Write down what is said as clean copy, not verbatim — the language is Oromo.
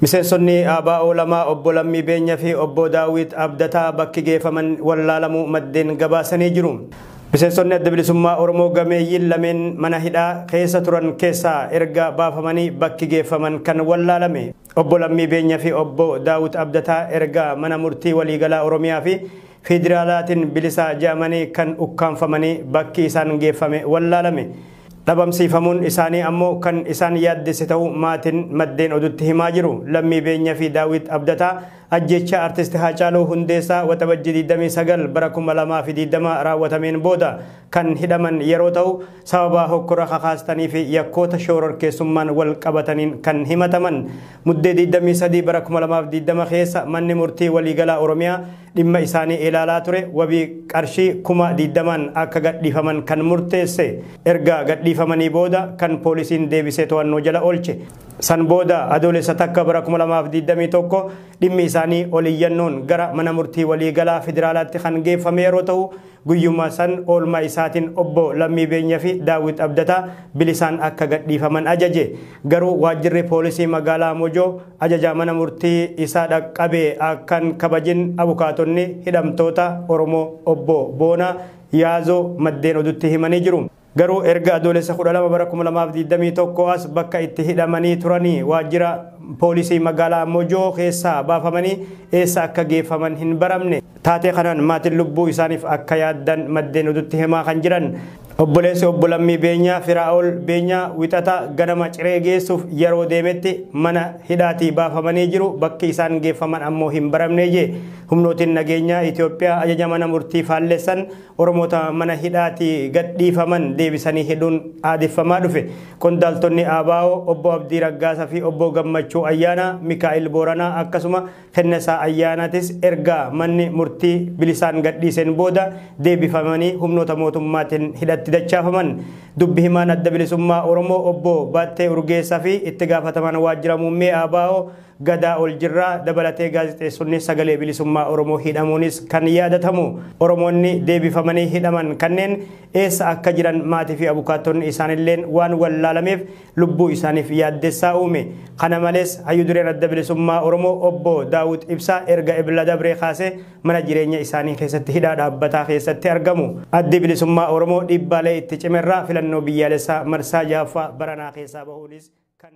Miseensonni ABO lama obbo Lammii Beenyaa fi obbo Daawit Abdataa bakki geeffaman wallaalamuu maddeen gabaasanii jiru. Miseensonni adda bilisummaa Oromoo gameeyyiin lameen mana hidhaa keessa turan keessaa erga baafamanii bakki geeffaman kan wallaalame. Obbo Lammii Beenyaa fi obbo Daawit Abdataa erga mana murtii waliigalaa Oromiyaa fi Federaalaatiin bilisa jedhamanii kan ukkaanfamanii bakki isaan geeffame wallaalame. Dhabamsiifamuun isaanii ammoo kan isaan yaaddesse ta'uu maatiin maddeen oduutti himaa jiru. Lammii Beenyaa fi Daawit Abdataa ajjecha artisti Haacaaluu Hundeessaa waxabajjii 29 bara 2020 raawwatameen booda kan hidhaman yeroo ta'u sababa hokkora kakaastanii fi yakkoota shororkeessummaan wal qabataniin kan himataman. Muddee 23 bara 2020 keessa manni murtii waliigalaa Oromiyaa dhimma isaanii ilaalaa ture wabii qarshii 20,000 akka gadhiifaman kan murteesse. Erga gadhiifamanii booda kan poolisiin deebisee to'annoo jala oolche. San booda adoolessa takka bara 2021 dhimmi isaanii oliyyannoon gara mana murtii waliigalaa federaalaatti kan geeffame yeroo ta'u guyyuma san oolmaa isaatiin obbo Lammii Beenyaa fi Daawit Abdataa bilisaan akka gadhiifaman ajaje. Garuu waajjirri poolisii magaalaa Mojoo ajaja mana murtii isaa dhaqqabee akkan kabajin abukaatonni hidhamtoota Oromoo obbo Boonaa Yaazoo maddeen oduutti himanii jiru. Garuu erga adoolessa 12 bara 2021 as bakka itti hidhamanii turanii waajjira poolisii magaalaa Mojoo keessaa baafamanii eessa akka geeffaman hin baramne. Taatee kanaan maatiin lubbuu isaaniif akka yaaddan maddeen oduutti himaa kan jiran. Obboleessi obbo Lammii Beenyaa Firaa'ol Beenyaa wixata ganama ciree geessuuf yeroo deemetti mana hidhaatii baafamanii jiru. Bakki isaan geeffaman ammoo hin baramne jee. Humnootiin nageenyaa Itoophiyaa ajaja mana murtii faallessan Oromoota mana hidhaatii gadhiifaman deebisanii hidhuun aadeffamaa dhufe. Qondaaltonni ABO obbo Abdii Raggaasaa fi obbo Gammachuu Ayyaanaa, Mikaa'el Booranaa akkasuma Kennesaa Ayyaanaatis erga manni murtii bilisaan gadhiiseen booda deebifamanii humnoota mootummaatiin hidhatti dachaafaman. Dubbi himaan adda bilisummaa Oromoo obbo Baattee Urgeessaa fi itti gaafataman waajjira muummee ABO Gadaa Oljirraa dabalatee gaazexeessonni sagalee bilisummaa Oromoo hidhamuunis kan yaadatamu. Oromoonni deebifamanii hidhaman kanneen eessa akka jiran maatii fi abukaattonni isaanilleen waan wallaalameef lubbuu isaaniif yaaddessaa uume. Kana malees hayyuu dureen adda bilisummaa Oromoo obbo Daawit Ibsaa erga Ebla Dabree kaasee mana jireenya isaanii keessatti hidhaa dhaabbataa keessatti argamu. Addi bilisummaa Oromoo dhiibbaalee itti cimerraa filannoo biyyaalessaa marsaa 6ffaa baranaa keessaa bahuunis kan